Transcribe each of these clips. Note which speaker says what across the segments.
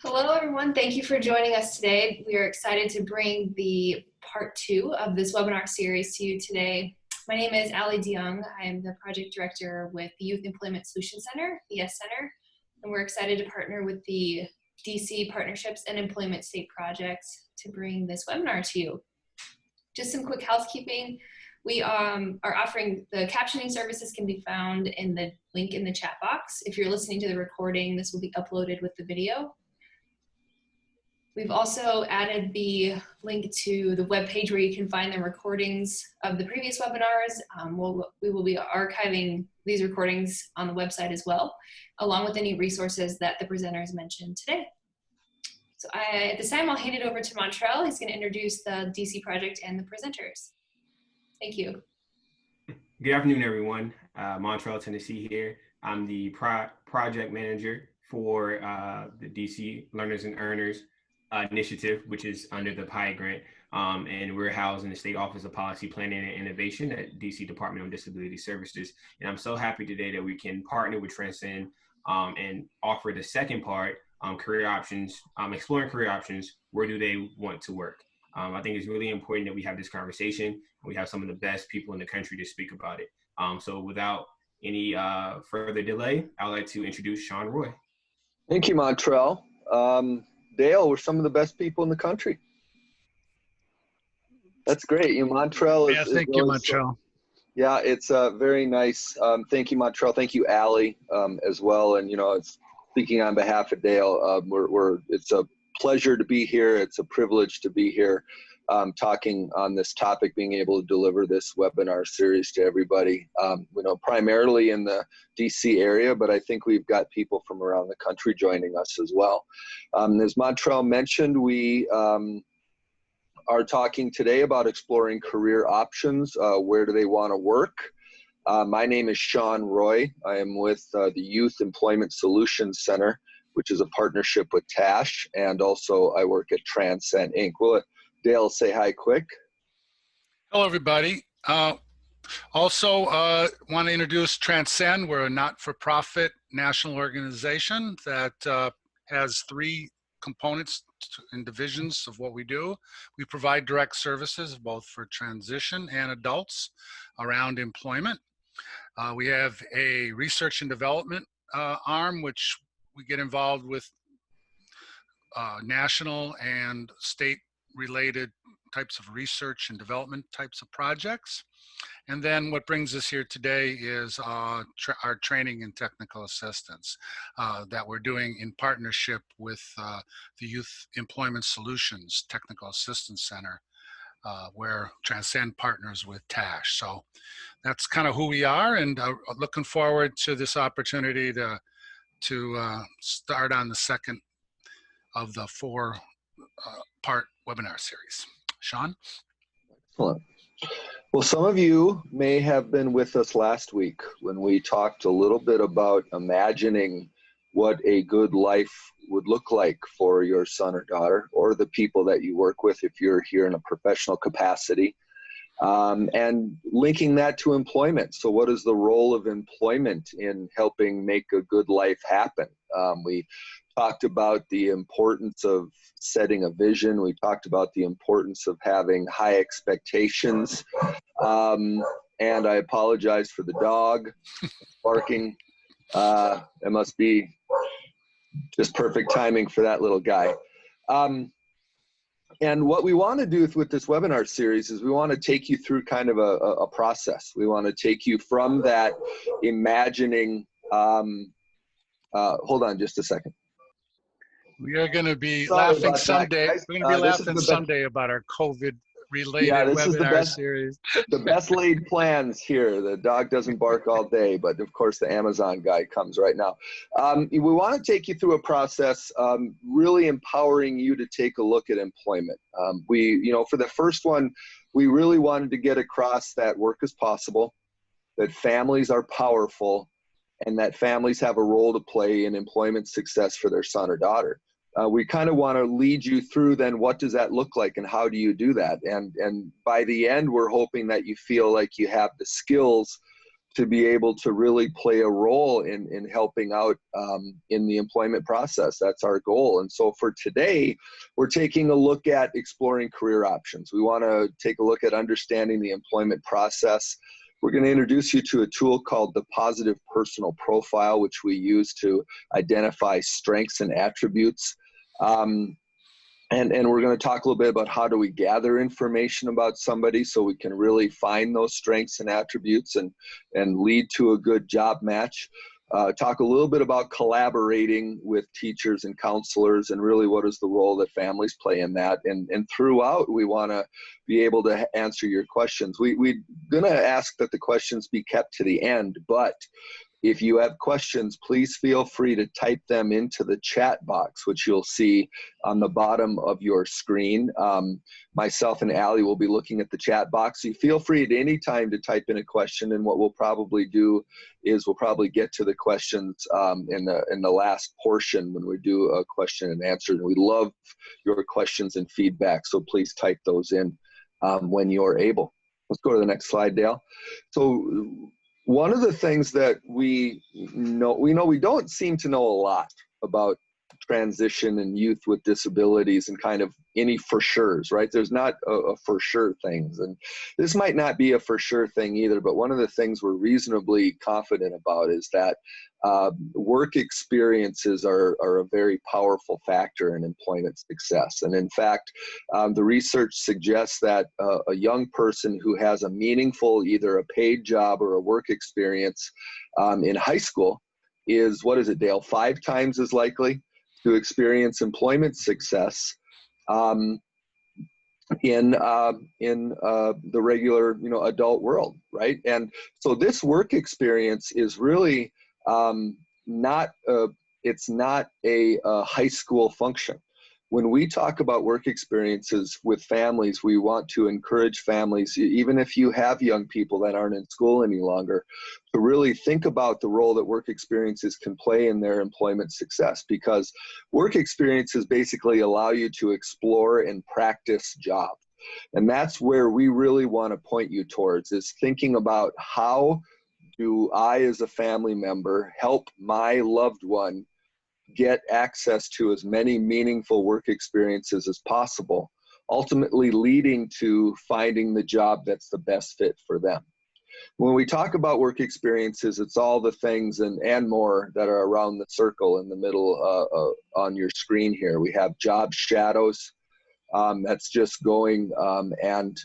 Speaker 1: Hello, everyone. Thank you for joining us today. We are excited to bring the part two of this webinar series to you today. My name is Ali DeYoung. I am the project director with the Youth Employment Solutions Center, the YES Center, and we're excited to partner with the DC Partnerships and Employment State Projects to bring this webinar to you. Just some quick housekeeping. We are offering the captioning services can be found in the link in the chat box. If you're listening to the recording, this will be uploaded with the video. We've also added the link to the webpage where you can find the recordings of the previous webinars. We will be archiving these recordings on the website as well, along with any resources that the presenters mentioned today. So at this time, I'll hand it over to Montrell. He's going to introduce the DC project and the presenters. Thank you.
Speaker 2: Good afternoon, everyone. Montrell, Tennessee here. I'm the project manager for the DC Learners and Earners initiative, which is under the PI grant, and we're housed in the State Office of Policy Planning and Innovation at DC Department of Disability Services. And I'm so happy today that we can partner with Transcen and offer the second part, career options, exploring career options. Where do they want to work? I think it's really important that we have this conversation and we have some of the best people in the country to speak about it. So without any further delay, I'd like to introduce Sean Roy.
Speaker 3: Thank you, Montrell. Dale, we're some of the best people in the country. That's great. Montrell is.
Speaker 4: Yeah, thank you, Montrell.
Speaker 3: Yeah, it's very nice. Thank you, Montrell. Thank you, Ali, as well. And it's speaking on behalf of Dale. It's a pleasure to be here. It's a privilege to be here, talking on this topic, being able to deliver this webinar series to everybody. Primarily in the DC area, but I think we've got people from around the country joining us as well. As Montrell mentioned, we are talking today about exploring career options. Where do they want to work? My name is Sean Roy. I am with the Youth Employment Solutions Center, which is a partnership with TASH, and also I work at Transcen, Inc. Will Dale say hi quick?
Speaker 4: Hello, everybody. Also, want to introduce Transcen. We're a not-for-profit national organization that has three components and divisions of what we do. We provide direct services both for transition and adults around employment. We have a research and development arm, which we get involved with national and state-related types of research and development types of projects. And then what brings us here today is our training and technical assistance that we're doing in partnership with the Youth Employment Solutions Technical Assistance Center, where Transcen partners with TASH. So that's kind of who we are, and looking forward to this opportunity to start on the second of the four-part webinar series. Sean?
Speaker 3: Excellent. Well, some of you may have been with us last week when we talked a little bit about imagining what a good life would look like for your son or daughter, or the people that you work with if you're here in a professional capacity, and linking that to employment. So what is the role of employment in helping make a good life happen? We talked about the importance of setting a vision. We talked about the importance of having high expectations. And I apologize for the dog barking. It must be just perfect timing for that little guy. And what we want to do with this webinar series is we want to take you through kind of a process. We want to take you from that imagining. Hold on just a second.
Speaker 4: We are going to be laughing someday. We're going to be laughing someday about our COVID-related webinar series.
Speaker 3: The best laid plans here. The dog doesn't bark all day, but of course the Amazon guy comes right now. We want to take you through a process, really empowering you to take a look at employment. For the first one, we really wanted to get across that work is possible, that families are powerful, and that families have a role to play in employment success for their son or daughter. We kind of want to lead you through then what does that look like and how do you do that? And by the end, we're hoping that you feel like you have the skills to be able to really play a role in helping out in the employment process. That's our goal. And so for today, we're taking a look at exploring career options. We want to take a look at understanding the employment process. We're going to introduce you to a tool called the Positive Personal Profile, which we use to identify strengths and attributes. And we're going to talk a little bit about how do we gather information about somebody so we can really find those strengths and attributes and lead to a good job match. Talk a little bit about collaborating with teachers and counselors and really what is the role that families play in that. And throughout, we want to be able to answer your questions. We're going to ask that the questions be kept to the end, but if you have questions, please feel free to type them into the chat box, which you'll see on the bottom of your screen. Myself and Allie will be looking at the chat box. So you feel free at any time to type in a question, and what we'll probably do is we'll probably get to the questions in the last portion when we do a question and answer. And we love your questions and feedback, so please type those in when you're able. Let's go to the next slide, Dale. So one of the things that we don't seem to know a lot about transition and youth with disabilities and kind of any for sures, right? There's not a for sure things, and this might not be a for sure thing either, but one of the things we're reasonably confident about is that work experiences are a very powerful factor in employment success. And in fact, the research suggests that a young person who has a meaningful, either a paid job or a work experience in high school is, what is it, Dale, 5 times as likely to experience employment success in the regular, adult world, right? And so this work experience is really it's not a high school function. When we talk about work experiences with families, we want to encourage families, even if you have young people that aren't in school any longer, to really think about the role that work experiences can play in their employment success, because work experiences basically allow you to explore and practice jobs. And that's where we really want to point you towards, is thinking about how do I as a family member help my loved one get access to as many meaningful work experiences as possible, ultimately leading to finding the job that's the best fit for them. When we talk about work experiences, it's all the things and more that are around the circle in the middle on your screen here. We have job shadows. That's just going and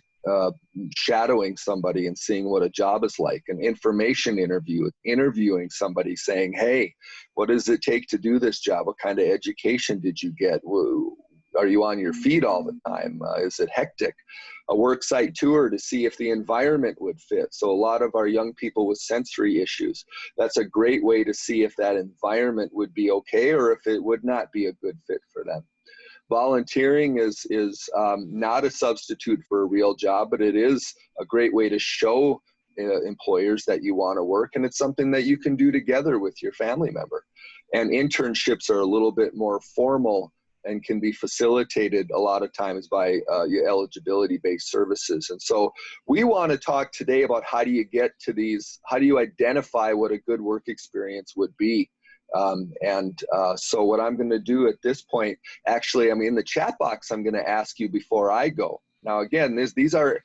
Speaker 3: shadowing somebody and seeing what a job is like. An information interview, interviewing somebody, saying, hey, what does it take to do this job? What kind of education did you get? Are you on your feet all the time? Is it hectic? A work site tour to see if the environment would fit. So a lot of our young people with sensory issues, that's a great way to see if that environment would be okay or if it would not be a good fit for them. Volunteering is not a substitute for a real job, but it is a great way to show employers that you want to work, and it's something that you can do together with your family member. And internships are a little bit more formal and can be facilitated a lot of times by your eligibility-based services. And so we want to talk today about how do you get to these, how do you identify what a good work experience would be. So what I'm going to do at this point, actually, in the chat box, I'm going to ask you before I go. Now, again, these are,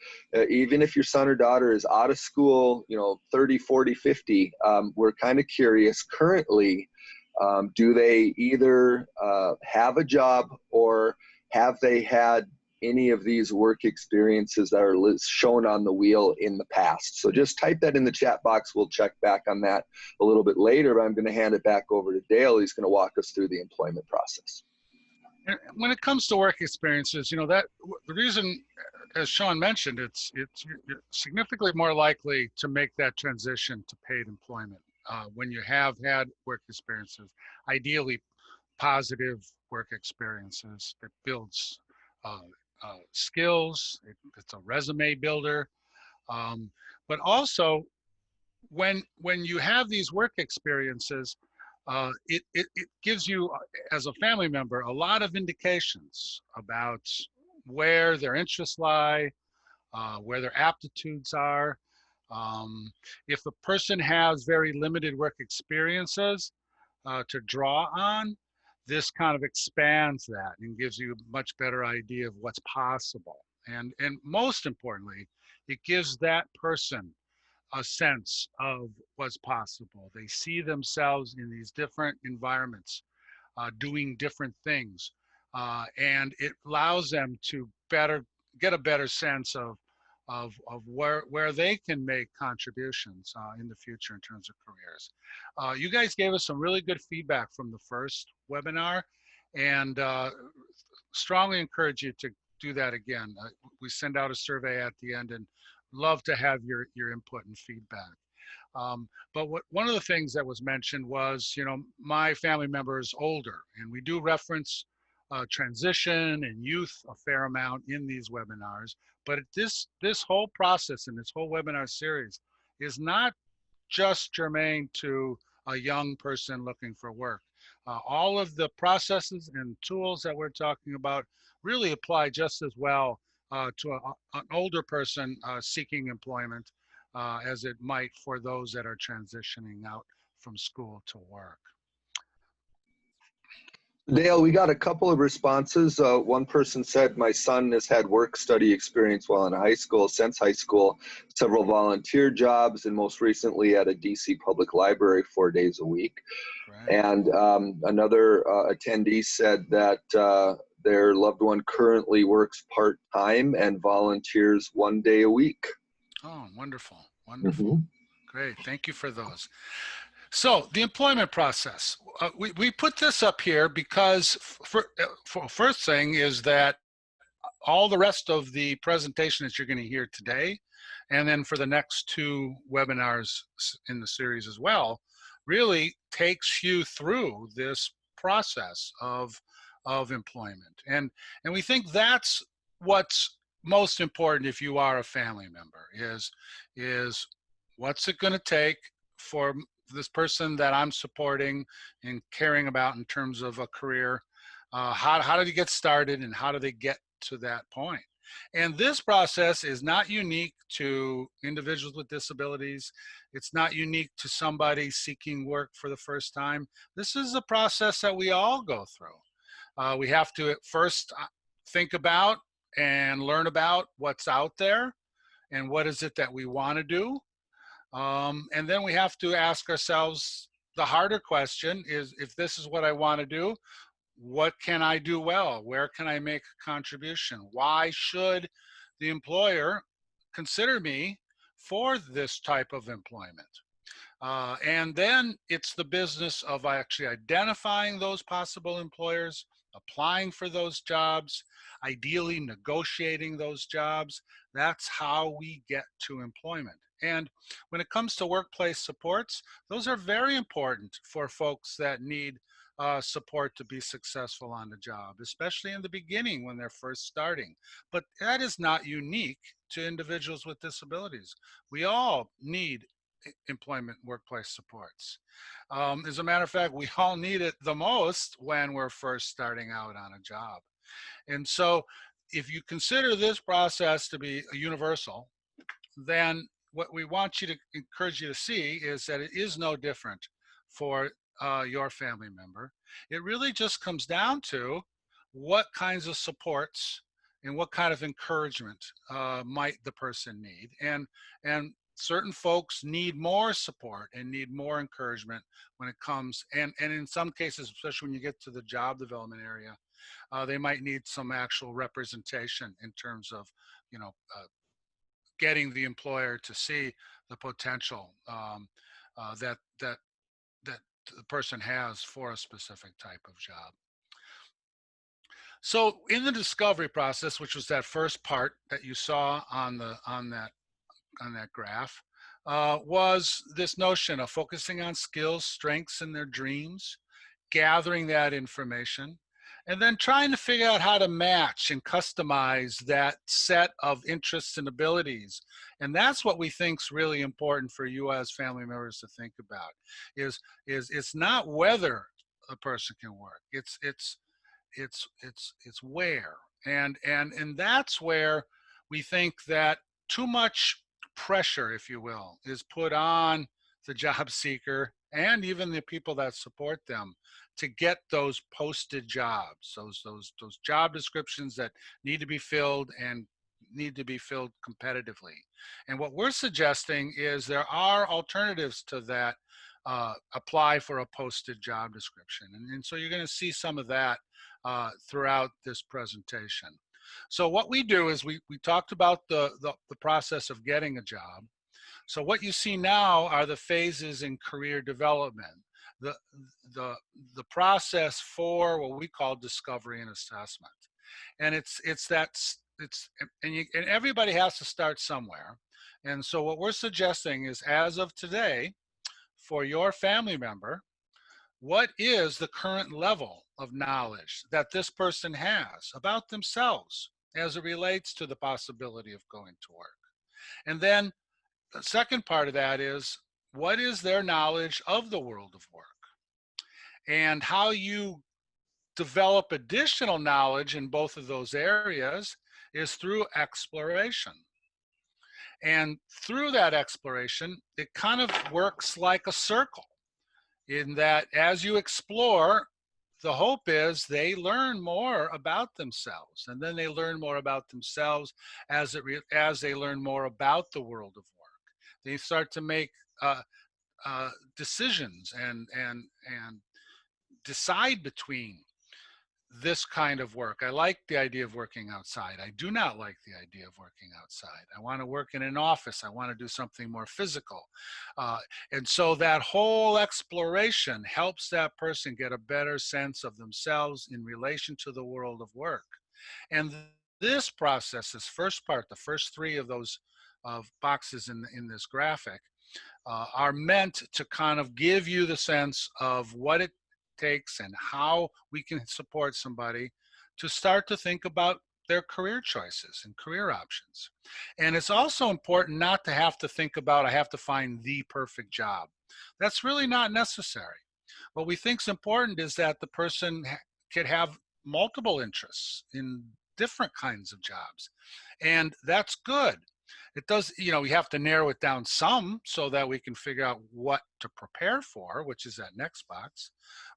Speaker 3: even if your son or daughter is out of school, 30, 40, 50, we're kind of curious currently, do they either have a job or have they had any of these work experiences that are shown on the wheel in the past? So just type that in the chat box. We'll check back on that a little bit later, but I'm going to hand it back over to Dale. He's going to walk us through the employment process.
Speaker 4: When it comes to work experiences, that the reason, as Sean mentioned, it's you're significantly more likely to make that transition to paid employment when you have had work experiences, ideally positive work experiences. It builds skills. It's a resume builder, but also when you have these work experiences, it gives you, as a family member, a lot of indications about where their interests lie, where their aptitudes are, If the person has very limited work experiences to draw on, this kind of expands that and gives you a much better idea of what's possible. And most importantly, it gives that person a sense of what's possible. They see themselves in these different environments, doing different things, and it allows them to get a better sense of where they can make contributions in the future in terms of careers. You guys gave us some really good feedback from the first webinar, and strongly encourage you to do that again. We send out a survey at the end and love to have your input and feedback. But one of the things that was mentioned was, my family member is older, and we do reference transition and youth a fair amount in these webinars. But this whole process and this whole webinar series is not just germane to a young person looking for work. All of the processes and tools that we're talking about really apply just as well to an older person seeking employment as it might for those that are transitioning out from school to work.
Speaker 3: Dale, we got a couple of responses. One person said, my son has had work study experience while in high school, since high school, several volunteer jobs, and most recently at a DC public library 4 days a week.
Speaker 4: Right.
Speaker 3: And another attendee said that their loved one currently works part-time and volunteers 1 day a week.
Speaker 4: Oh, wonderful, wonderful. Great, thank you for those. So the employment process, we put this up here because first thing is that all the rest of the presentation that you're going to hear today, and then for the next 2 webinars in the series as well, really takes you through this process of employment. And we think that's what's most important if you are a family member, is what's it going to take for this person that I'm supporting and caring about in terms of a career. How did he get started, and how do they get to that point? And this process is not unique to individuals with disabilities. It's not unique to somebody seeking work for the first time. This is a process that we all go through. We have to at first think about and learn about what's out there and what is it that we want to do. And then we have to ask ourselves the harder question is, if this is what I want to do, what can I do well? Where can I make a contribution? Why should the employer consider me for this type of employment? And then it's the business of actually identifying those possible employers, applying for those jobs, ideally negotiating those jobs. That's how we get to employment. And when it comes to workplace supports, those are very important for folks that need support to be successful on the job, especially in the beginning when they're first starting. But that is not unique to individuals with disabilities. We all need employment workplace supports. As a matter of fact, we all need it the most when we're first starting out on a job. And so if you consider this process to be universal, then what we want you to encourage you to see is that it is no different for your family member. It really just comes down to what kinds of supports and what kind of encouragement might the person need. And certain folks need more support and need more encouragement when it comes, and in some cases, especially when you get to the job development area, they might need some actual representation in terms of, getting the employer to see the potential that the person has for a specific type of job. So in the discovery process, which was that first part that you saw on that graph, was this notion of focusing on skills, strengths, and their dreams, gathering that information, and then trying to figure out how to match and customize that set of interests and abilities. And that's what we think is really important for you as family members to think about, is it's not whether a person can work, it's where. And that's where we think that too much pressure, if you will, is put on the job seeker and even the people that support them to get those posted jobs, those job descriptions that need to be filled and need to be filled competitively. And what we're suggesting is there are alternatives to that. Apply for a posted job description. And so you're going to see some of that throughout this presentation. So what we do is we talked about the process of getting a job. So what you see now are the phases in career development, the, the process for what we call discovery and assessment. And and everybody has to start somewhere. And so what we're suggesting is, as of today, for your family member, what is the current level of knowledge that this person has about themselves as it relates to the possibility of going to work? And then the second part of that is, what is their knowledge of the world of work? And how you develop additional knowledge in both of those areas is through exploration. And through that exploration, it kind of works like a circle, in that as you explore, the hope is they learn more about themselves, and then they learn more about themselves as they learn more about the world of work. They start to make decisions and decide between this kind of work. I like the idea of working outside. I do not like the idea of working outside. I want to work in an office. I want to do something more physical. And so that whole exploration helps that person get a better sense of themselves in relation to the world of work. And this process, this first part, the first three of those boxes in this graphic, are meant to kind of give you the sense of what it takes and how we can support somebody to start to think about their career choices and career options. And it's also important not to have to think about, I have to find the perfect job. That's really not necessary. What we think is important is that the person could have multiple interests in different kinds of jobs. And that's good. It does, you know, we have to narrow it down some so that we can figure out what to prepare for, which is that next box.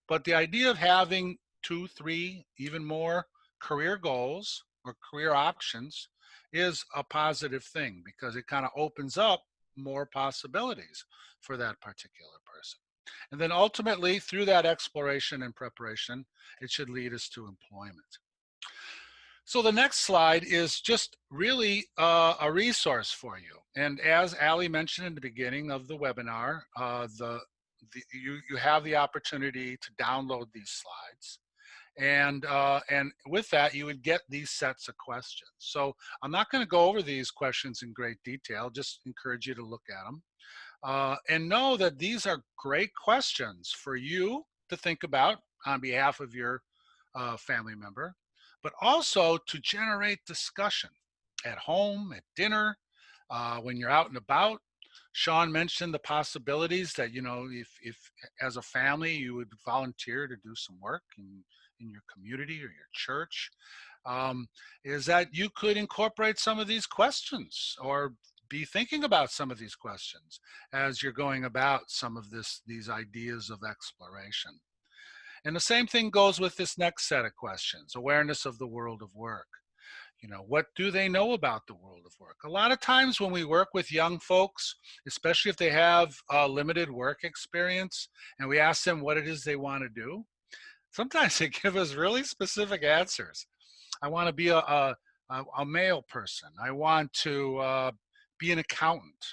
Speaker 4: But the idea of having 2, 3, even more career goals or career options is a positive thing, because it kind of opens up more possibilities for that particular person. And then ultimately, through that exploration and preparation, it should lead us to employment. So the next slide is just really a resource for you. And as Ali mentioned in the beginning of the webinar, you have the opportunity to download these slides. And with that, you would get these sets of questions. So I'm not going to go over these questions in great detail, just encourage you to look at them. And know that these are great questions for you to think about on behalf of your family member, but also to generate discussion at home, at dinner, when you're out and about. Sean mentioned the possibilities that, you know, if as a family you would volunteer to do some work in your community or your church, is that you could incorporate some of these questions or be thinking about some of these questions as you're going about some of these ideas of exploration. And the same thing goes with this next set of questions: awareness of the world of work. You know, what do they know about the world of work? A lot of times when we work with young folks, especially if they have limited work experience, and we ask them what it is they want to do, sometimes they give us really specific answers. I want to be a mail person. I want to be an accountant.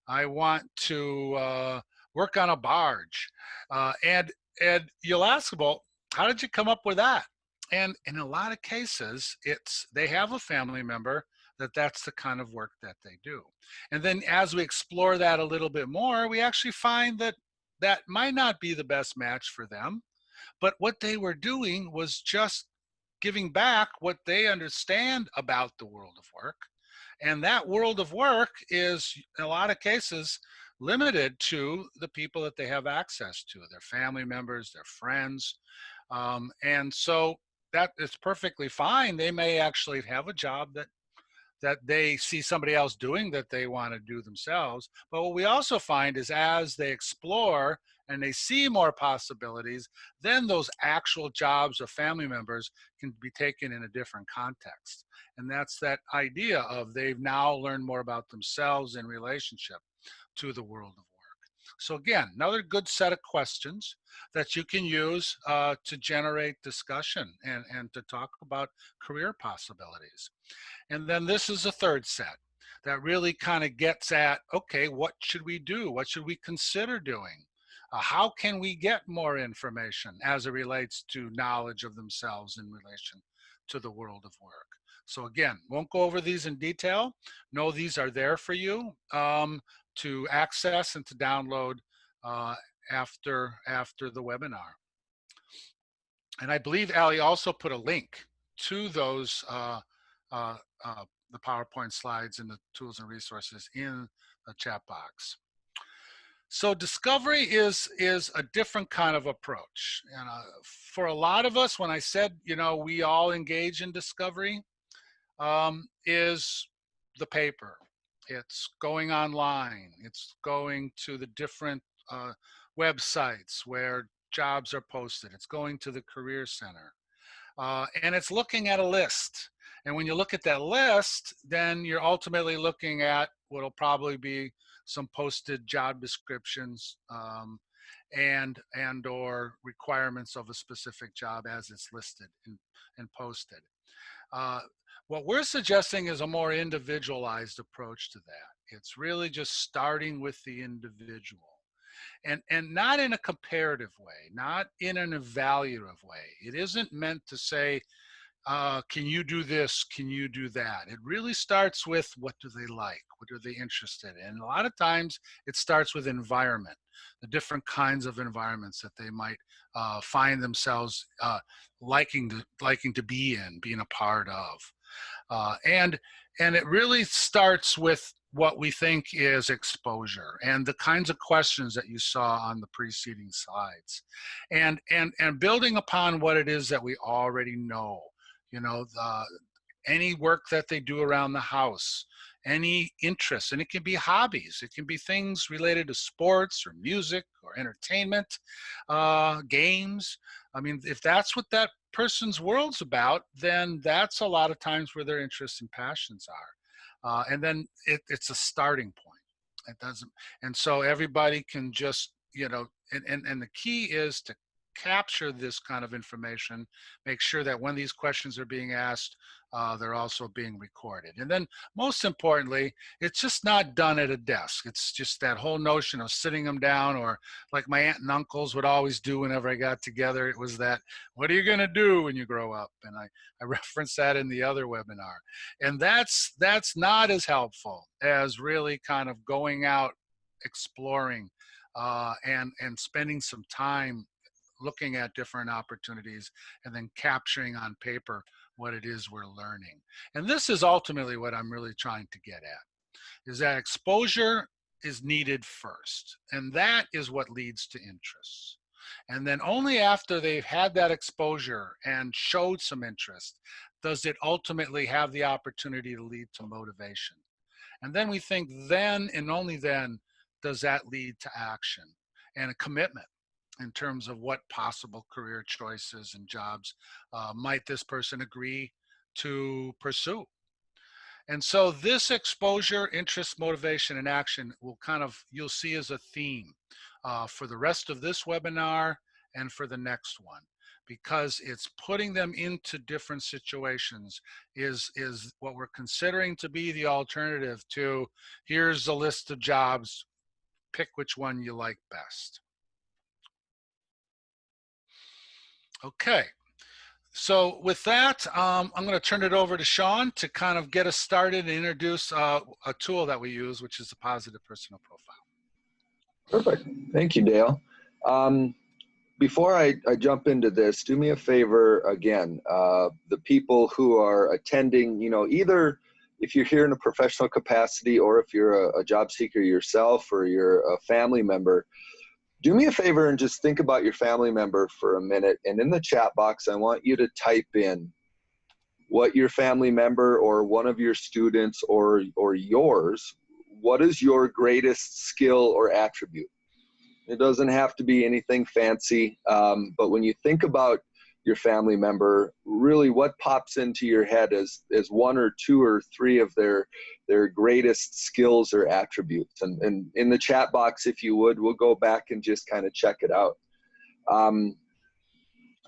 Speaker 4: I want to work on a barge. And you'll ask them, well, how did you come up with that? And in a lot of cases, they have a family member that's the kind of work that they do. And then as we explore that a little bit more, we actually find that that might not be the best match for them, but what they were doing was just giving back what they understand about the world of work. And that world of work is, in a lot of cases, limited to the people that they have access to, their family members, their friends. And so that is perfectly fine. They may actually have a job that that they see somebody else doing that they want to do themselves. But what we also find is as they explore and they see more possibilities, then those actual jobs of family members can be taken in a different context. And that's that idea of they've now learned more about themselves in relationship to the world of work. So again, another good set of questions that you can use to generate discussion and to talk about career possibilities. And then this is a third set that really kind of gets at, okay, what should we do? What should we consider doing? How can we get more information as it relates to knowledge of themselves in relation to the world of work? So again, won't go over these in detail. No, these are there for you to access and to download after the webinar. And I believe Ali also put a link to those the PowerPoint slides and the tools and resources in the chat box. So discovery is a different kind of approach. And for a lot of us, when I said, you know, we all engage in discovery, is the paper. It's going online. It's going to the different websites where jobs are posted. It's going to the Career Center. And it's looking at a list. And when you look at that list, then you're ultimately looking at what'll probably be some posted job descriptions and or requirements of a specific job as it's listed and posted. What we're suggesting is a more individualized approach to that. It's really just starting with the individual. And not in a comparative way, not in an evaluative way. It isn't meant to say, can you do this? Can you do that? It really starts with what do they like? What are they interested in? And a lot of times it starts with environment, the different kinds of environments that they might find themselves liking to be in, being a part of. And it really starts with what we think is exposure and the kinds of questions that you saw on the preceding slides, and building upon what it is that we already know. You know, any work that they do around the house, any interests, and it can be hobbies, it can be things related to sports or music or entertainment, games. I mean, if that's what that person's world's about, then that's a lot of times where their interests and passions are. And then it's a starting point. It doesn't, and so everybody can just, you know, and the key is to capture this kind of information, make sure that when these questions are being asked, they're also being recorded. And then most importantly, it's just not done at a desk. It's just that whole notion of sitting them down, or like my aunt and uncles would always do whenever I got together, it was that, what are you gonna do when you grow up? And I referenced that in the other webinar. And that's not as helpful as really kind of going out, exploring, and spending some time looking at different opportunities and then capturing on paper what it is we're learning. And this is ultimately what I'm really trying to get at, is that exposure is needed first. And that is what leads to interests. And then only after they've had that exposure and showed some interest, does it ultimately have the opportunity to lead to motivation. And then we think then and only then does that lead to action and a commitment in terms of what possible career choices and jobs might this person agree to pursue. And so this exposure, interest, motivation, and action will kind of, you'll see as a theme for the rest of this webinar and for the next one, because it's putting them into different situations is what we're considering to be the alternative to, here's a list of jobs, pick which one you like best. Okay, so with that, I'm going to turn it over to Sean to kind of get us started and introduce a tool that we use, which is the Positive Personal Profile.
Speaker 3: Perfect. Thank you, Dale. Before I jump into this, do me a favor again. The people who are attending, you know, either if you're here in a professional capacity or if you're a job seeker yourself or you're a family member, do me a favor and just think about your family member for a minute. And in the chat box, I want you to type in what your family member or one of your students or yours, what is your greatest skill or attribute? It doesn't have to be anything fancy, but when you think about your family member, really what pops into your head is one or two or three of their greatest skills or attributes. And in the chat box, if you would, we'll go back and just kind of check it out.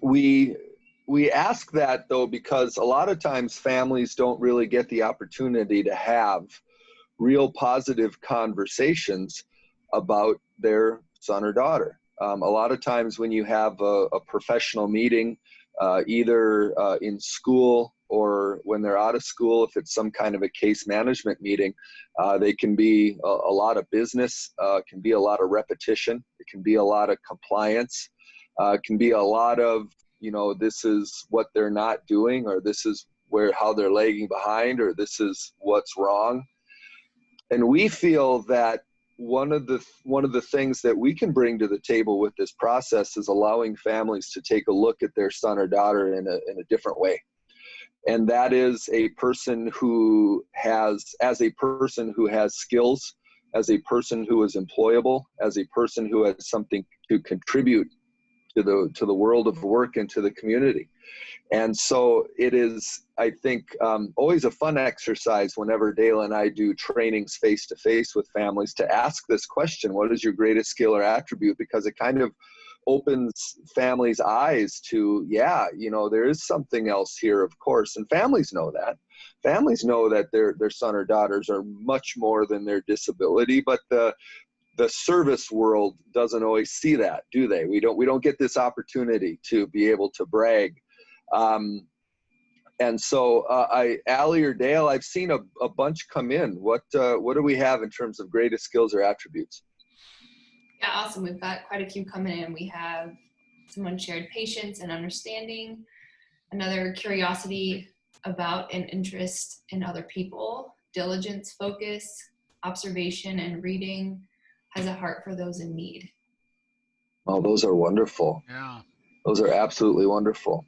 Speaker 3: We ask that though because a lot of times families don't really get the opportunity to have real positive conversations about their son or daughter. A lot of times when you have a professional meeting, either in school or when they're out of school, if it's some kind of a case management meeting, they can be a lot of business, can be a lot of repetition, it can be a lot of compliance, it can be a lot of, this is what they're not doing, or this is how they're lagging behind, or this is what's wrong. And we feel that one of the things that we can bring to the table with this process is allowing families to take a look at their son or daughter in a different way. And that is a person who has skills, as a person who is employable, as a person who has something to contribute to the world of work and to the community. And so it is, I think, always a fun exercise whenever Dale and I do trainings face-to-face with families to ask this question: what is your greatest skill or attribute? Because it kind of opens families' eyes to, there is something else here, of course. And families know that. Families know that their son or daughters are much more than their disability, but the service world doesn't always see that, do they? We don't get this opportunity to be able to brag. And so Allie or Dale, I've seen a bunch come in. What do we have in terms of greatest skills or attributes?
Speaker 1: Yeah, awesome. We've got quite a few coming in. We have someone shared patience and understanding, another curiosity about and interest in other people, diligence, focus, observation, and reading, has a heart for those in need.
Speaker 3: Oh, those are wonderful.
Speaker 4: Yeah.
Speaker 3: Those are absolutely wonderful.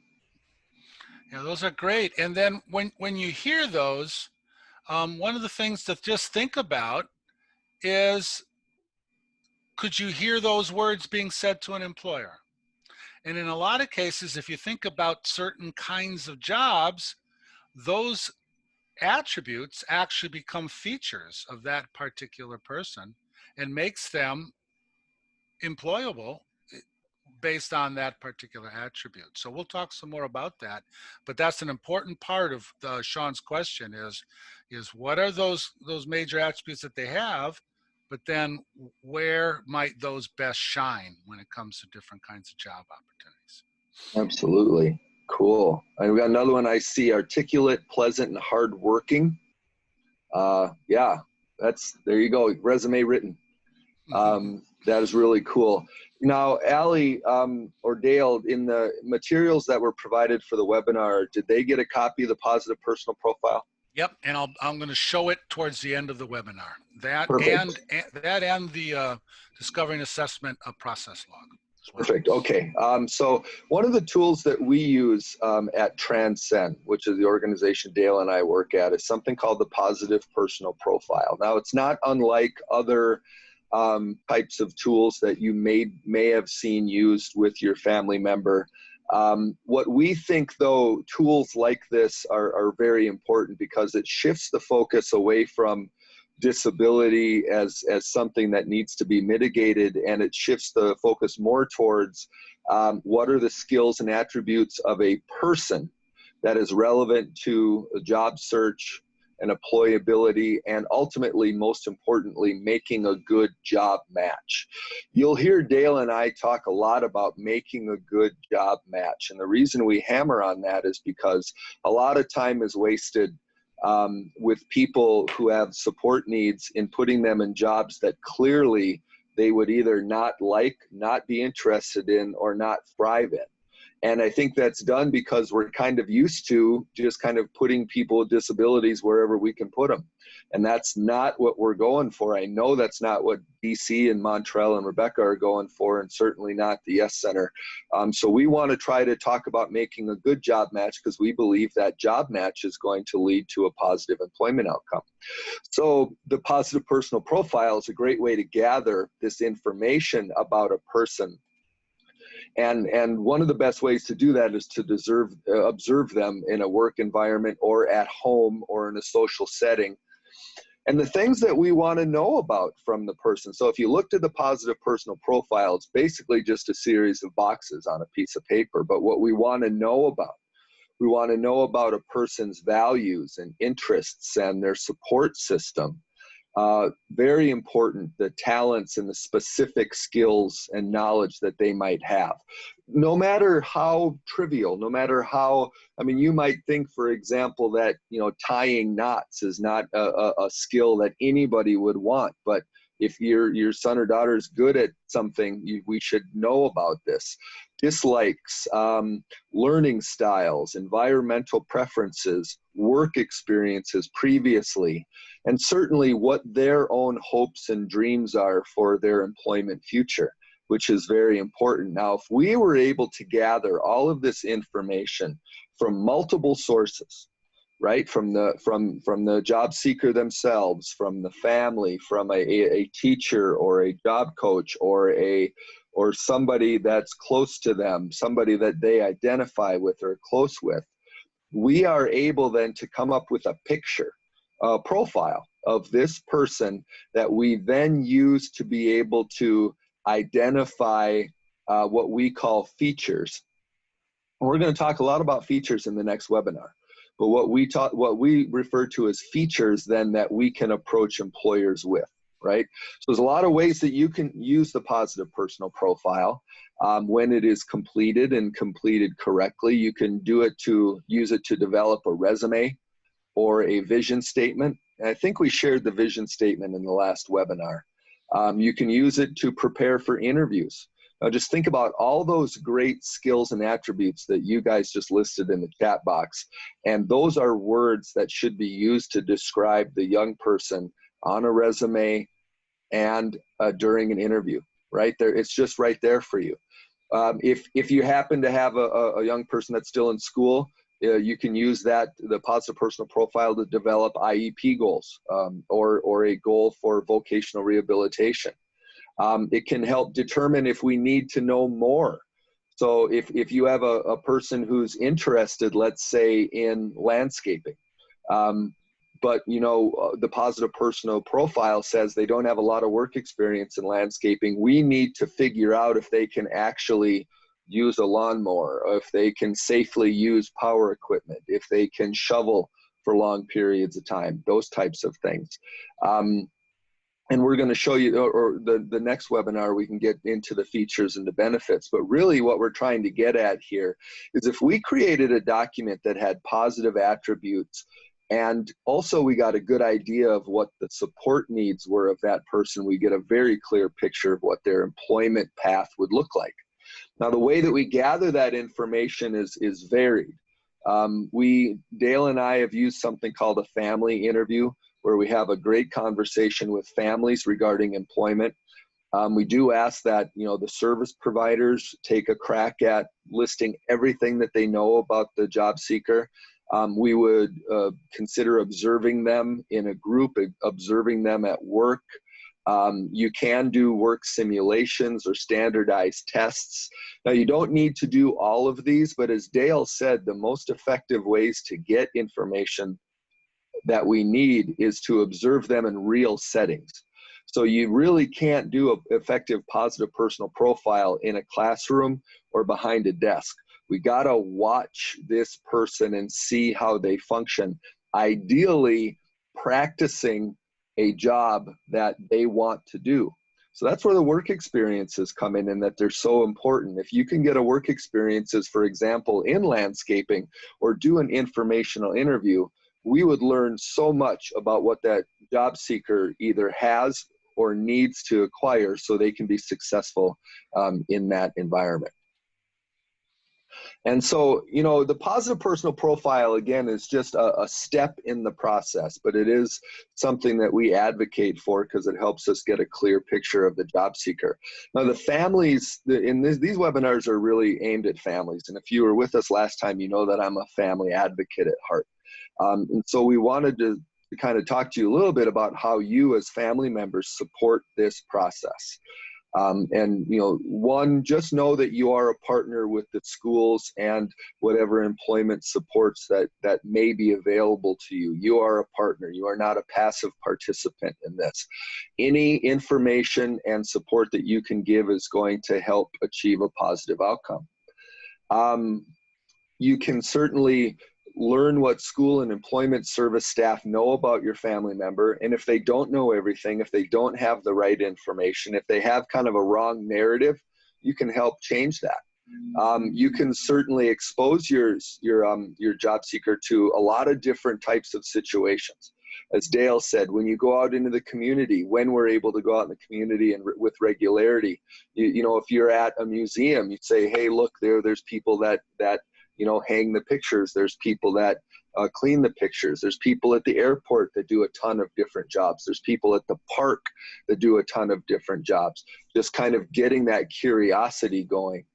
Speaker 4: Yeah, those are great. And then when you hear those, one of the things to just think about is, could you hear those words being said to an employer? And in a lot of cases, if you think about certain kinds of jobs, those attributes actually become features of that particular person and makes them employable based on that particular attribute. So we'll talk some more about that, but that's an important part of Sean's question is what are those major attributes that they have, but then where might those best shine when it comes to different kinds of job opportunities?
Speaker 3: Absolutely. Cool. I've got another one I see: articulate, pleasant, and hardworking. Yeah, there you go. Resume written. That is really cool. Now, Allie or Dale, in the materials that were provided for the webinar, did they get a copy of the Positive Personal Profile?
Speaker 4: Yep, and I'm going to show it towards the end of the webinar. That
Speaker 3: Perfect.
Speaker 4: and the Discovering Assessment of Process Log.
Speaker 3: Perfect. Okay. So one of the tools that we use at Transcen, which is the organization Dale and I work at, is something called the Positive Personal Profile. Now, it's not unlike other types of tools that you may have seen used with your family member. What we think, though, tools like this are very important because it shifts the focus away from disability as something that needs to be mitigated, and it shifts the focus more towards what are the skills and attributes of a person that is relevant to a job search and employability, and ultimately, most importantly, making a good job match. You'll hear Dale and I talk a lot about making a good job match, and the reason we hammer on that is because a lot of time is wasted with people who have support needs in putting them in jobs that clearly they would either not like, not be interested in, or not thrive in. And I think that's done because we're kind of used to just kind of putting people with disabilities wherever we can put them. And that's not what we're going for. I know that's not what DC and Montreal and Rebecca are going for, and certainly not the Yes Center. So we want to try to talk about making a good job match, because we believe that job match is going to lead to a positive employment outcome. So the positive personal profile is a great way to gather this information about a person. And one of the best ways to do that is to observe them in a work environment or at home or in a social setting. And the things that we want to know about from the person. So if you looked at the positive personal profile, it's basically just a series of boxes on a piece of paper. But what we want to know about a person's values and interests and their support system. Very important, the talents and the specific skills and knowledge that they might have. No matter how trivial, no matter how, I mean, you might think, for example, that, you know, tying knots is not a skill that anybody would want, but if your son or daughter is good at something, we should know about this. Dislikes, learning styles, environmental preferences, work experiences previously, and certainly what their own hopes and dreams are for their employment future, which is very important. Now, if we were able to gather all of this information from multiple sources, right, from the job seeker themselves, from the family, from a teacher or a job coach or somebody that's close to them, somebody that they identify with or close with, we are able then to come up with a picture, a profile of this person that we then use to be able to identify what we call features. And we're going to talk a lot about features in the next webinar. But what we refer to as features then that we can approach employers with, right? So there's a lot of ways that you can use the positive personal profile. When it is completed and completed correctly, you can use it to develop a resume or a vision statement. And I think we shared the vision statement in the last webinar. You can use it to prepare for interviews. Now just think about all those great skills and attributes that you guys just listed in the chat box. And those are words that should be used to describe the young person on a resume and during an interview, right there. It's just right there for you. If you happen to have a young person that's still in school, you can use the positive personal profile to develop IEP goals or a goal for vocational rehabilitation. It can help determine if we need to know more. So if you have a person who's interested, let's say, in landscaping, but you know the positive personal profile says they don't have a lot of work experience in landscaping, we need to figure out if they can actually use a lawnmower, or if they can safely use power equipment, if they can shovel for long periods of time, those types of things. And we're going to show you, or the next webinar, we can get into the features and the benefits. But really what we're trying to get at here is if we created a document that had positive attributes, and also we got a good idea of what the support needs were of that person, we get a very clear picture of what their employment path would look like. Now, the way that we gather that information is varied. Dale and I have used something called a family interview, where we have a great conversation with families regarding employment. We do ask that, you know, the service providers take a crack at listing everything that they know about the job seeker. We would consider observing them in a group, observing them at work. You can do work simulations or standardized tests. Now, you don't need to do all of these, but as Dale said, the most effective ways to get information that we need is to observe them in real settings. So you really can't do an effective positive personal profile in a classroom or behind a desk. We gotta watch this person and see how they function, ideally practicing a job that they want to do. So that's where the work experiences come in, and that they're so important. If you can get a work experiences, for example, in landscaping, or do an informational interview, we would learn so much about what that job seeker either has or needs to acquire so they can be successful in that environment. And so, you know, the positive personal profile, again, is just a step in the process, but it is something that we advocate for because it helps us get a clear picture of the job seeker. Now, the families, these webinars are really aimed at families. And if you were with us last time, you know that I'm a family advocate at heart. And so we wanted to kind of talk to you a little bit about how you as family members support this process. And, you know, one, just know that you are a partner with the schools and whatever employment supports that may be available to you. You are a partner. You are not a passive participant in this. Any information and support that you can give is going to help achieve a positive outcome. You can certainly learn what school and employment service staff know about your family member. And if they don't know everything, if they don't have the right information, if they have kind of a wrong narrative, you can help change that. You can certainly expose your job seeker to a lot of different types of situations. As Dale said, when you go out into the community, when we're able to go out in the community and with regularity, you know, if you're at a museum, you say, hey, look, there's people that you know, hang the pictures. There's people that clean the pictures. There's people at the airport that do a ton of different jobs. There's people at the park that do a ton of different jobs. Just kind of getting that curiosity going.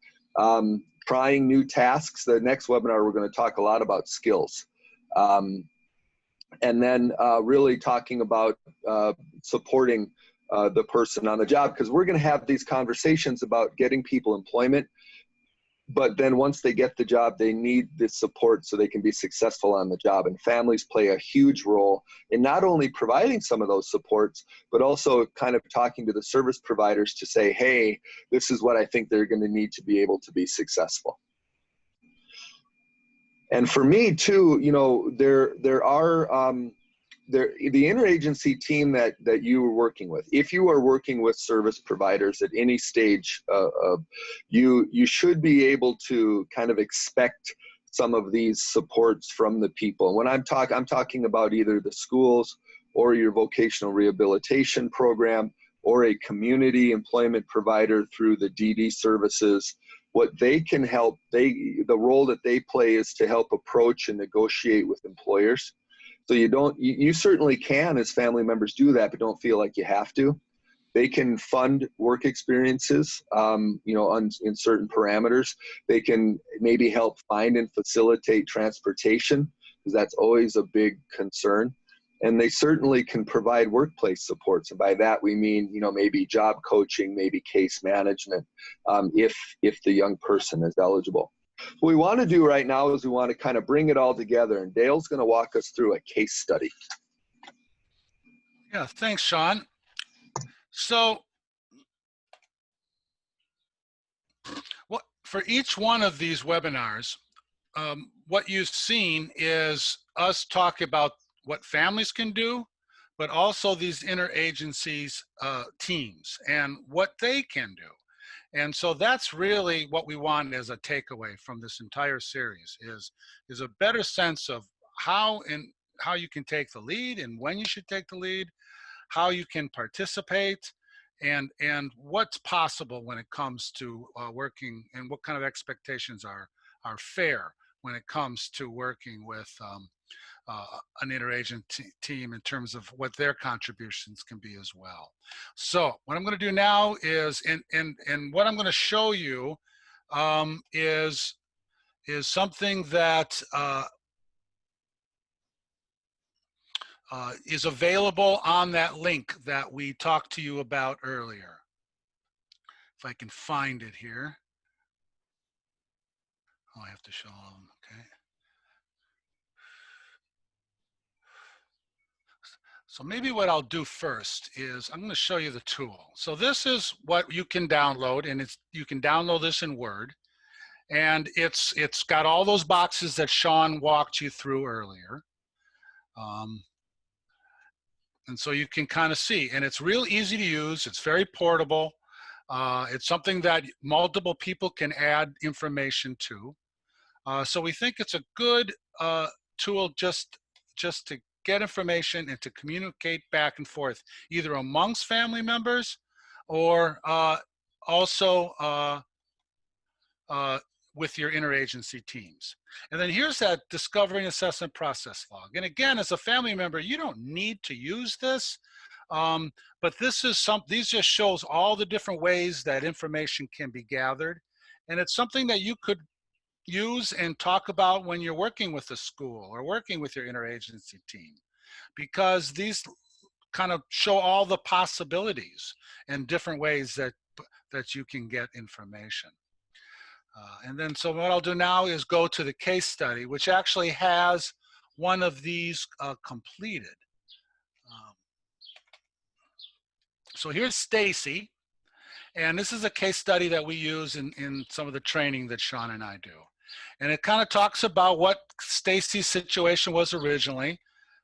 Speaker 3: Trying new tasks. The next webinar, we're going to talk a lot about skills. And then really talking about supporting the person on the job, because we're going to have these conversations about getting people employment. But then once they get the job, they need this support so they can be successful on the job. And families play a huge role in not only providing some of those supports, but also kind of talking to the service providers to say, hey, this is what I think they're going to need to be able to be successful. And for me too, you know, there are the interagency team that you are working with, if you are working with service providers at any stage, you should be able to kind of expect some of these supports from the people. When I'm talking about either the schools or your vocational rehabilitation program or a community employment provider through the DD services. What they can help, the role that they play is to help approach and negotiate with employers. So you certainly can as family members do that, but don't feel like you have to. They can fund work experiences, you know, in certain parameters. They can maybe help find and facilitate transportation, because that's always a big concern. And they certainly can provide workplace supports. And by that, we mean, you know, maybe job coaching, maybe case management, if the young person is eligible. What we want to do right now is we want to kind of bring it all together, and Dale's going to walk us through a case study.
Speaker 4: Yeah, thanks, Sean. So for each one of these webinars, what you've seen is us talk about what families can do, but also these interagencies teams and what they can do. And so that's really what we want as a takeaway from this entire series is a better sense of how you can take the lead and when you should take the lead, how you can participate, and what's possible when it comes to working, and what kind of expectations are fair when it comes to working with an interagent team in terms of what their contributions can be as well. So what I'm going to do now is, and what I'm going to show you is something that is available on that link that we talked to you about earlier. If I can find it here. Oh, I have to show them, okay. So maybe what I'll do first is I'm going to show you the tool. So this is what you can download, and you can download this in Word, and it's got all those boxes that Sean walked you through earlier. And so you can kind of see, and it's real easy to use. It's very portable. It's something that multiple people can add information to. So we think it's a good tool just to get information and to communicate back and forth, either amongst family members or also with your interagency teams. And then here's that discovery and assessment process log. And again, as a family member, you don't need to use this, but these just shows all the different ways that information can be gathered. And it's something that you could use and talk about when you're working with the school or working with your interagency team, because these kind of show all the possibilities and different ways that you can get information. And then, so what I'll do now is go to the case study, which actually has one of these completed. So here's Stacy, and this is a case study that we use in some of the training that Sean and I do. And it kind of talks about what Stacy's situation was originally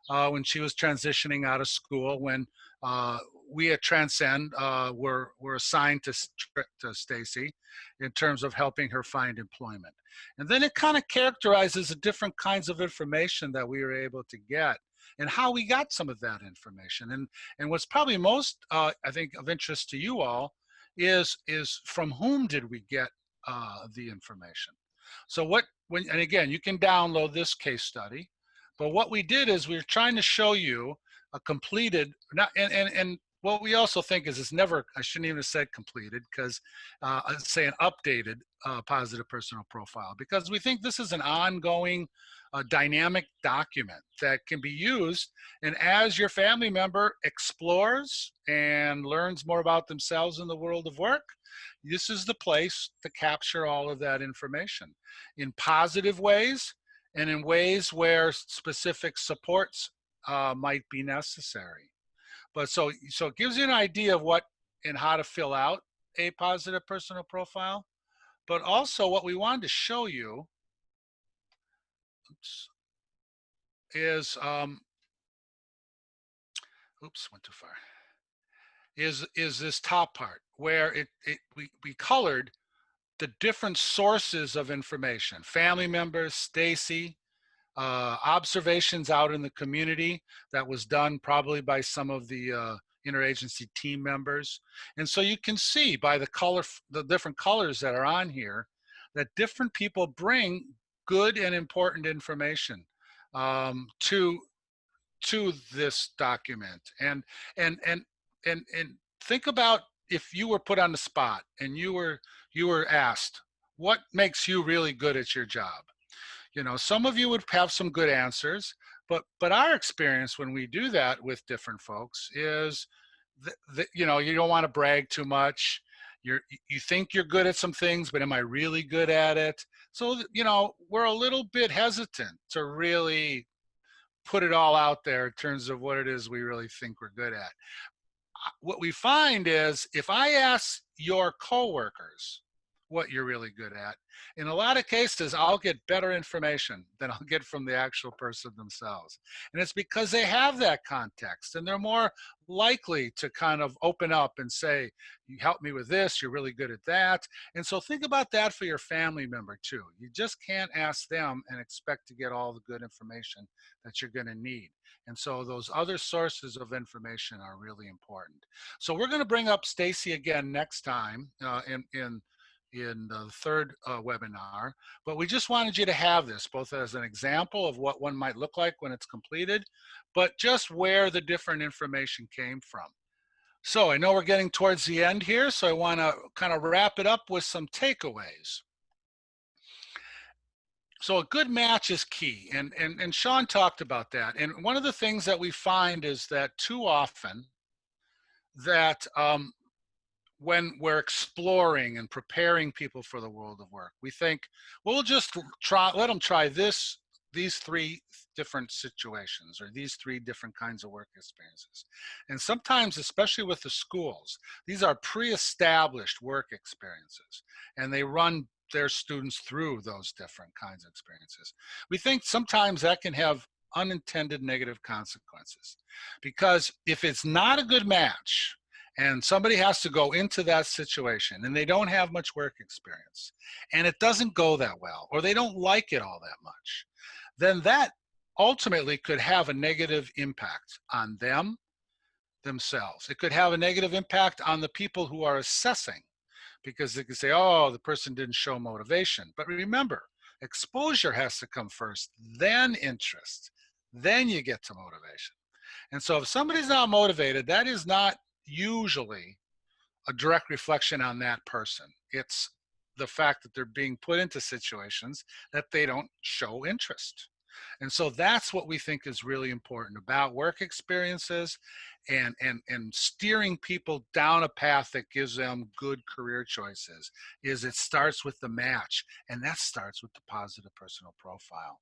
Speaker 4: when she was transitioning out of school, when we at Transcen were assigned to Stacy in terms of helping her find employment. And then it kind of characterizes the different kinds of information that we were able to get and how we got some of that information. And what's probably most, I think, of interest to you all is from whom did we get the information? So and again, you can download this case study, but what we did is we were trying to show you a completed, and what we also think is it's never, I shouldn't even have said completed, because I'd say an updated positive personal profile, because we think this is an ongoing dynamic document that can be used. And as your family member explores and learns more about themselves in the world of work, this is the place to capture all of that information in positive ways and in ways where specific supports might be necessary. But so it gives you an idea of what and how to fill out a positive personal profile. But also what we wanted to show you is, oops, went too far, is this top part where we colored the different sources of information: family members, Stacy, observations out in the community that was done probably by some of the interagency team members. And so you can see by the different colors that are on here, that different people bring good and important information to this document. And think about if you were put on the spot and you were asked, what makes you really good at your job? You know, some of you would have some good answers, but our experience when we do that with different folks is that you know, you don't want to brag too much. You think you're good at some things, but am I really good at it? So, you know, we're a little bit hesitant to really put it all out there in terms of what it is we really think we're good at. What we find is if I ask your coworkers what you're really good at, in a lot of cases, I'll get better information than I'll get from the actual person themselves. And it's because they have that context and they're more likely to kind of open up and say, you helped me with this, you're really good at that. And so think about that for your family member too. You just can't ask them and expect to get all the good information that you're going to need. And so those other sources of information are really important. So we're going to bring up Stacy again next time in the third webinar, but we just wanted you to have this both as an example of what one might look like when it's completed, but just where the different information came from. So I know we're getting towards the end here, so I want to kind of wrap it up with some takeaways. So a good match is key, and Sean talked about that. And one of the things that we find is that too often that when we're exploring and preparing people for the world of work, we think, well, we'll just let them try these three different situations or these three different kinds of work experiences. And sometimes, especially with the schools, these are pre-established work experiences, and they run their students through those different kinds of experiences. We think sometimes that can have unintended negative consequences, because if it's not a good match, and somebody has to go into that situation and they don't have much work experience and it doesn't go that well, or they don't like it all that much, then that ultimately could have a negative impact on themselves. It could have a negative impact on the people who are assessing, because they can say, oh, the person didn't show motivation. But remember, exposure has to come first, then interest, then you get to motivation. And so if somebody's not motivated, that is not usually a direct reflection on that person. It's the fact that they're being put into situations that they don't show interest. And so that's what we think is really important about work experiences and steering people down a path that gives them good career choices. Is it starts with the match, and that starts with the positive personal profile.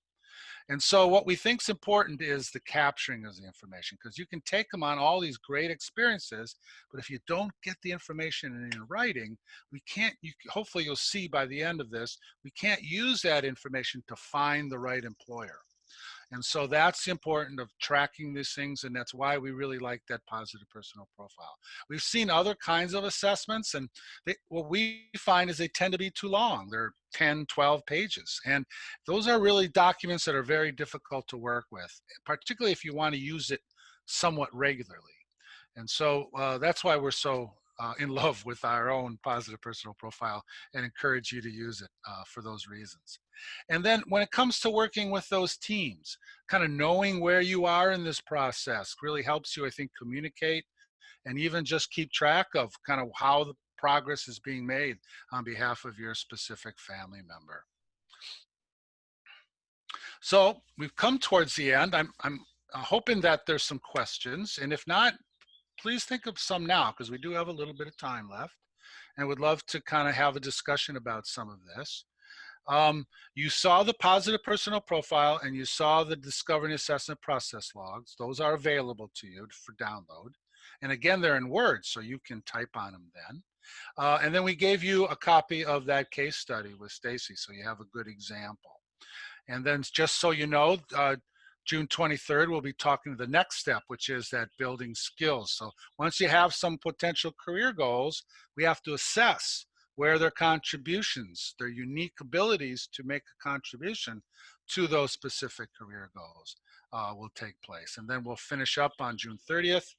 Speaker 4: And so what we think is important is the capturing of the information, because you can take them on all these great experiences, but if you don't get the information in writing, we can't, hopefully you'll see by the end of this, we can't use that information to find the right employer. And so that's important of tracking these things, and that's why we really like that positive personal profile. We've seen other kinds of assessments, and what we find is they tend to be too long. They're 10, 12 pages, and those are really documents that are very difficult to work with, particularly if you want to use it somewhat regularly. And so that's why we're so in love with our own positive personal profile and encourage you to use it for those reasons. And then when it comes to working with those teams, kind of knowing where you are in this process really helps you, I think, communicate and even just keep track of kind of how the progress is being made on behalf of your specific family member. So we've come towards the end. I'm hoping that there's some questions, and if not, please think of some now, because we do have a little bit of time left and would love to kind of have a discussion about some of this. You saw the positive personal profile and you saw the discovery and assessment process logs. Those are available to you for download. And again, they're in Word, so you can type on them then. And then we gave you a copy of that case study with Stacy, so you have a good example. And then just so you know, June 23rd, we'll be talking to the next step, which is that building skills. So once you have some potential career goals, we have to assess where their contributions, their unique abilities to make a contribution to those specific career goals will take place. And then we'll finish up on June 30th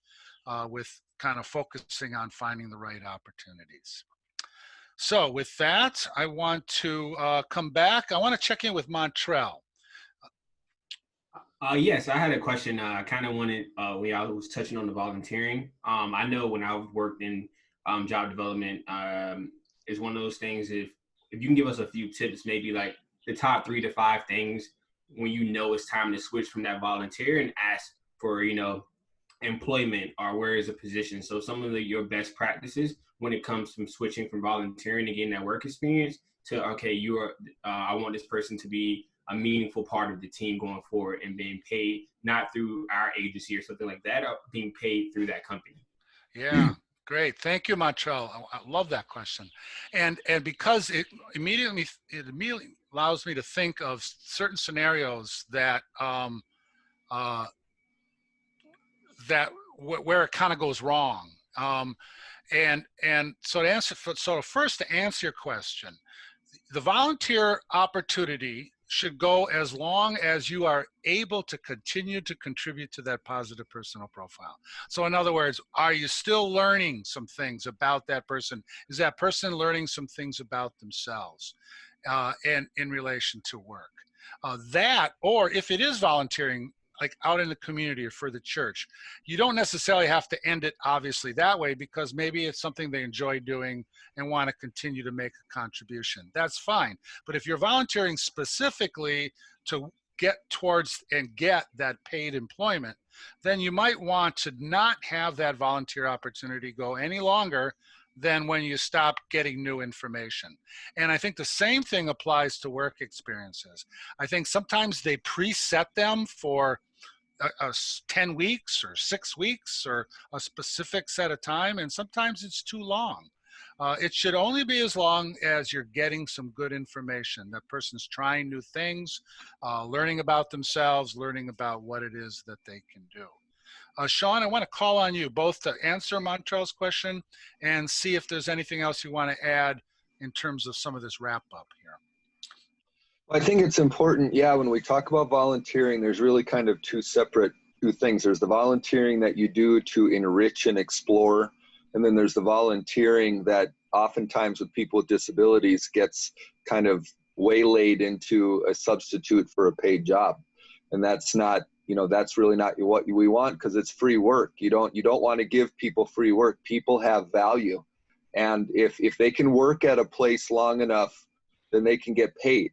Speaker 4: with kind of focusing on finding the right opportunities. So with that, I want to come back. I want to check in with Montrell.
Speaker 2: Yes, I had a question. I kind of wanted, when I was touching on the volunteering, I know when I've worked in job development, it's one of those things, if you can give us a few tips, maybe like the top 3 to 5 things when you know it's time to switch from that volunteer and ask for, employment or where is a position. So some of your best practices when it comes from switching from volunteering and getting that work experience to, okay, I want this person to be a meaningful part of the team going forward and being paid not through our agency or something like that, or being paid through that company.
Speaker 4: Yeah, great. Thank you, Montrell. I love that question. And because it immediately allows me to think of certain scenarios that where it kind of goes wrong. And so first to answer your question, the volunteer opportunity should go as long as you are able to continue to contribute to that positive personal profile. So in other words, are you still learning some things about that person? Is that person learning some things about themselves and in relation to work? Or if it is volunteering, like out in the community or for the church, you don't necessarily have to end it obviously that way, because maybe it's something they enjoy doing and want to continue to make a contribution. That's fine. But if you're volunteering specifically to get towards and get that paid employment, then you might want to not have that volunteer opportunity go any longer than when you stop getting new information. And I think the same thing applies to work experiences. I think sometimes they preset them for 10 weeks or 6 weeks or a specific set of time, and sometimes it's too long. It should only be as long as you're getting some good information. That person's trying new things, learning about themselves, learning about what it is that they can do. Sean, I want to call on you both to answer Montrell's question and see if there's anything else you want to add in terms of some of this wrap up here.
Speaker 3: I think it's important, when we talk about volunteering, there's really kind of two things. There's the volunteering that you do to enrich and explore and then there's the volunteering that oftentimes with people with disabilities gets kind of waylaid into a substitute for a paid job. And that's not, that's really not what we want, because it's free work. You don't want to give people free work. People have value. And if they can work at a place long enough, then they can get paid.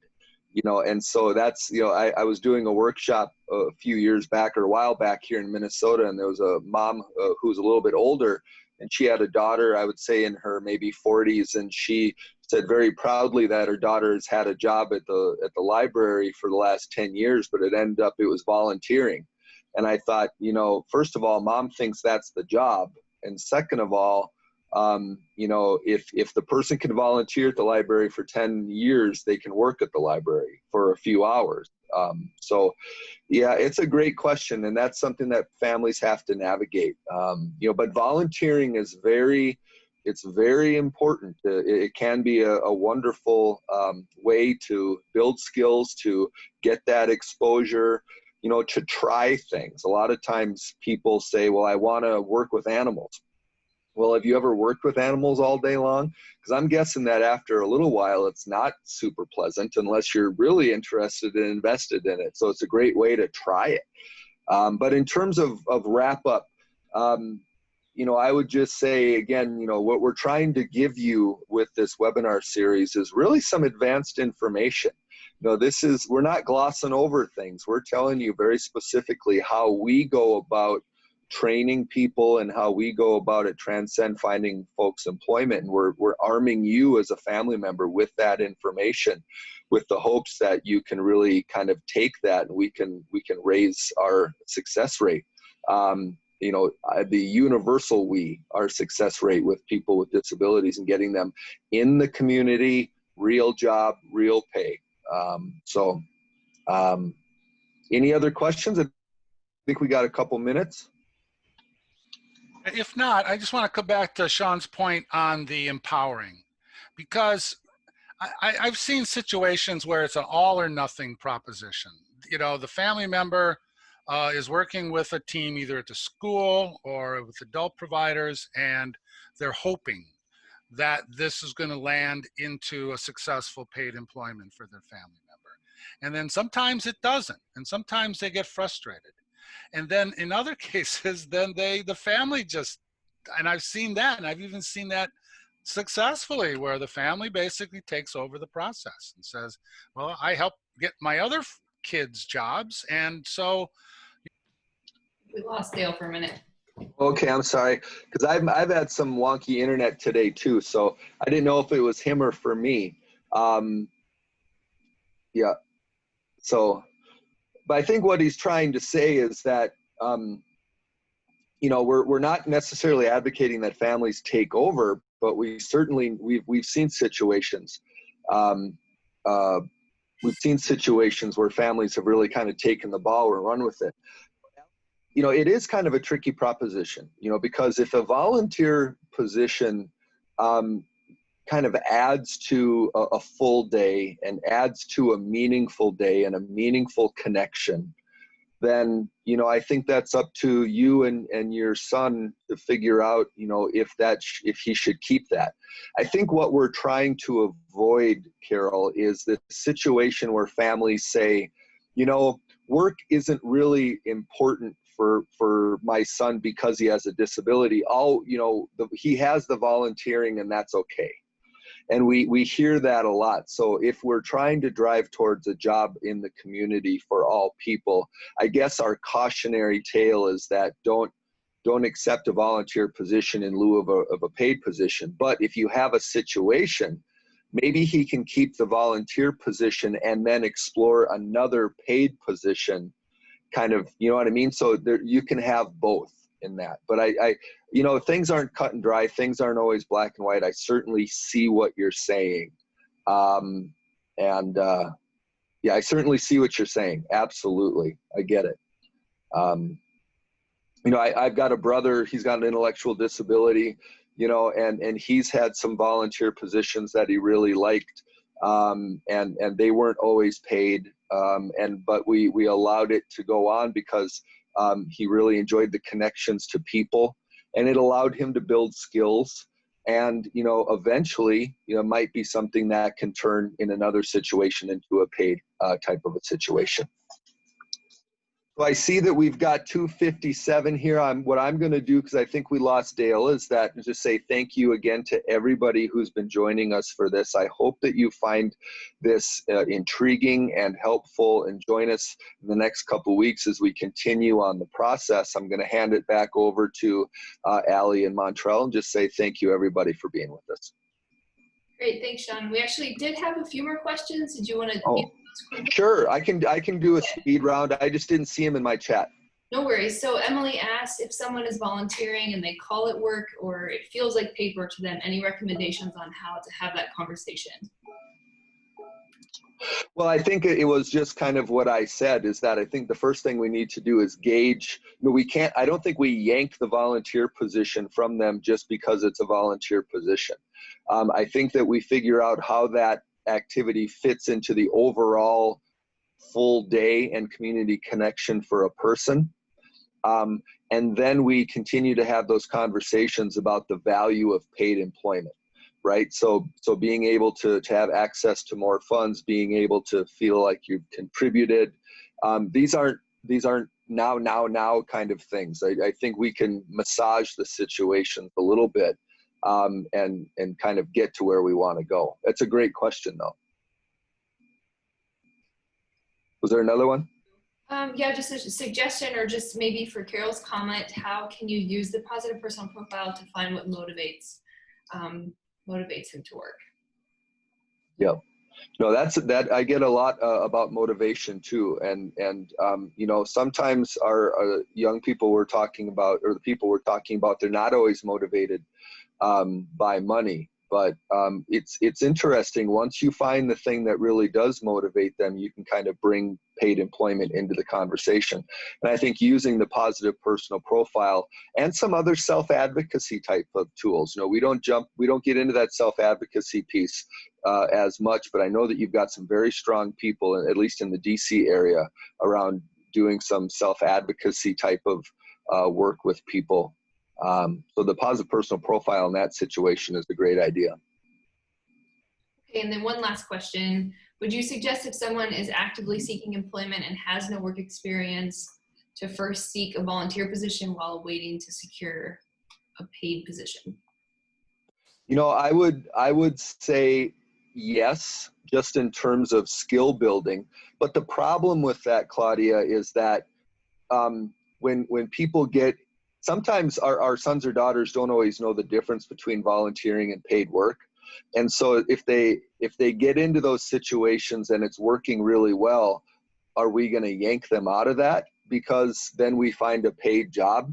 Speaker 3: And so that's, I was doing a workshop a few years back or a while back here in Minnesota, and there was a mom who was a little bit older, and she had a daughter, I would say in her maybe 40s, and she said very proudly that her daughter has had a job at the library for the last 10 years, but it was volunteering. And I thought, first of all, mom thinks that's the job. And second of all, if the person can volunteer at the library for 10 years, they can work at the library for a few hours. So yeah, it's a great question. And that's something that families have to navigate. But volunteering is very important. It can be a wonderful way to build skills, to get that exposure, to try things. A lot of times people say, well, I want to work with animals. Well, have you ever worked with animals all day long? Because I'm guessing that after a little while, it's not super pleasant unless you're really interested and invested in it. So it's a great way to try it. But in terms of wrap up, I would just say, again, what we're trying to give you with this webinar series is really some advanced information. We're not glossing over things. We're telling you very specifically how we go about training people and how we go about at Transcen finding folks employment. And we're arming you as a family member with that information, with the hopes that you can really kind of take that and we can raise our success rate. The universal our success rate with people with disabilities and getting them in the community, real job, real pay. Any other questions? I think we got a couple minutes.
Speaker 4: If not, I just want to come back to Sean's point on the empowering, because I've seen situations where it's an all or nothing proposition. The family member is working with a team either at the school or with adult providers, and they're hoping that this is going to land into a successful paid employment for their family member. And then sometimes it doesn't, and sometimes they get frustrated. And then in other cases, then the family and I've seen that, and I've even seen that successfully, where the family basically takes over the process and says, well, I helped get my other kids jobs. And so.
Speaker 1: We lost Dale for a minute.
Speaker 3: Okay, I'm sorry, because I've had some wonky internet today too, so I didn't know if it was him or for me. Yeah, so. But I think what he's trying to say is that, we're not necessarily advocating that families take over, but we've seen situations. We've seen situations where families have really kind of taken the ball and run with it. It is kind of a tricky proposition, because if a volunteer position kind of adds to a full day and adds to a meaningful day and a meaningful connection, then, I think that's up to you and your son to figure out, if he should keep that. I think what we're trying to avoid, Carol, is the situation where families say, work isn't really important for my son because he has a disability. He has the volunteering and that's okay. And we hear that a lot. So if we're trying to drive towards a job in the community for all people, I guess our cautionary tale is that don't accept a volunteer position in lieu of a paid position. But if you have a situation, maybe he can keep the volunteer position and then explore another paid position, kind of, you know what I mean? So you can have both in that. But I things aren't cut and dry. Things aren't always black and white. I certainly see what you're saying. Yeah, I certainly see what you're saying. Absolutely. I get it. I've got a brother, he's got an intellectual disability, and he's had some volunteer positions that he really liked. And they weren't always paid. But we allowed it to go on because he really enjoyed the connections to people. and it allowed him to build skills. And, you know, eventually, you know, might be something that can turn in another situation into a paid type of a situation. So I see that we've got 257 here. What I'm going to do, because I think we lost Dale, is that just say thank you again to everybody who's been joining us for this. I hope that you find this intriguing and helpful, and join us in the next couple weeks as we continue on the process. I'm going to hand it back over to Allie and Montreal and just say thank you everybody for being with us.
Speaker 1: Great, thanks, Sean. We actually did have a few more questions. Did you want to?
Speaker 3: Oh, sure. I can do a speed round. I just didn't see them in my chat.
Speaker 1: No worries. So Emily asked if someone is volunteering and they call it work or it feels like paid work to them, any recommendations on how to have that conversation?
Speaker 3: Well, I think it was just kind of what I said, is that I think the first thing we need to do is gauge. I don't think we yank the volunteer position from them just because it's a volunteer position. I think that we figure out how that activity fits into the overall full day and community connection for a person. And then we continue to have those conversations about the value of paid employment, right? So being able to have access to more funds, being able to feel like you've contributed, these aren't now kind of things. I think we can massage the situation a little bit and kind of get to where we want to go. That's a great question, though. Was there another one?
Speaker 1: Yeah, just a suggestion, or just maybe for Carol's comment, how can you use the positive personal profile to find what motivates him to work?
Speaker 3: Yeah. No, that I get a lot about motivation too, and you know, sometimes our young people we're talking about, or the people we're talking about, they're not always motivated by money, but it's interesting. Once you find the thing that really does motivate them, you can kind of bring paid employment into the conversation. And I think using the positive personal profile and some other self-advocacy type of tools, you know, we don't get into that self-advocacy piece as much, but I know that you've got some very strong people, at least in the DC area, around doing some self-advocacy type of work with people. So the positive personal profile in that situation is a great idea.
Speaker 1: Okay, and then one last question. Would you suggest if someone is actively seeking employment and has no work experience to first seek a volunteer position while waiting to secure a paid position?
Speaker 3: You know, I would say yes, just in terms of skill building. But the problem with that, Claudia, is that when people get, sometimes our sons or daughters don't always know the difference between volunteering and paid work. And so if they get into those situations and it's working really well, are we going to yank them out of that because then we find a paid job?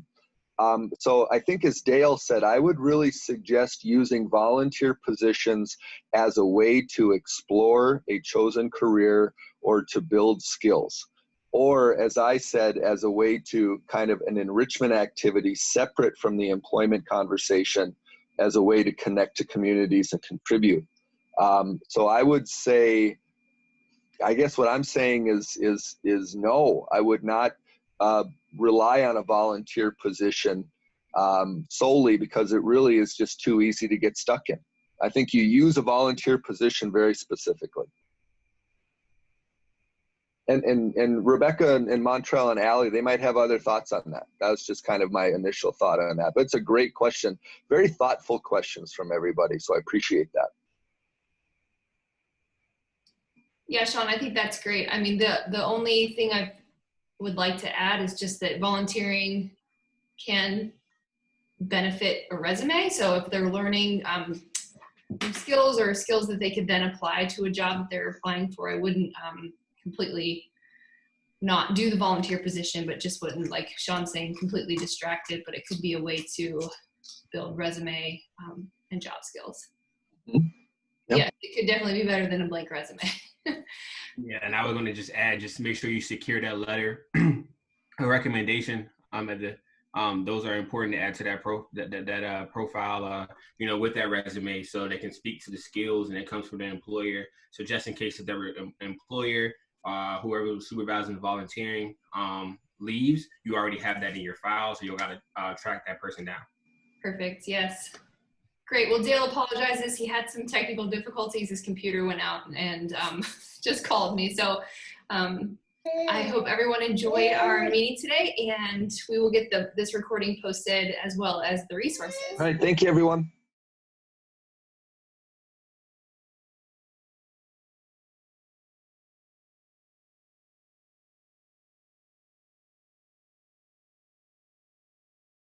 Speaker 3: So I think, as Dale said, I would really suggest using volunteer positions as a way to explore a chosen career or to build skills. Or, as I said, as a way to kind of an enrichment activity separate from the employment conversation, as a way to connect to communities and contribute. So I would say, I guess what I'm saying is no, I would not rely on a volunteer position solely because it really is just too easy to get stuck in. I think you use a volunteer position very specifically. And Rebecca and Montreal and Allie, they might have other thoughts on that. That was just kind of my initial thought on that. But it's a great question. Very thoughtful questions from everybody, so I appreciate that.
Speaker 1: Yeah, Sean, I think that's great. I mean, the only thing I would like to add is just that volunteering can benefit a resume. So if they're learning skills or skills that they could then apply to a job that they're applying for, I wouldn't completely not do the volunteer position, but just wouldn't, like Sean's saying, completely distracted, but it could be a way to build resume and job skills.
Speaker 3: Mm-hmm. Yep.
Speaker 1: Yeah, it could definitely be better than a blank resume.
Speaker 2: Yeah, and I was going to just add, just make sure you secure that letter, a recommendation those are important to add to that profile, you know, with that resume, so they can speak to the skills and it comes from the employer. So just in case if their employer, whoever was supervising the volunteering leaves, you already have that in your file, so you'll got to track that person down.
Speaker 1: Perfect, yes. Great, well, Dale apologizes. He had some technical difficulties. His computer went out and just called me. So I hope everyone enjoyed our meeting today, and we will get this recording posted as well as the resources.
Speaker 3: All right, thank you, everyone.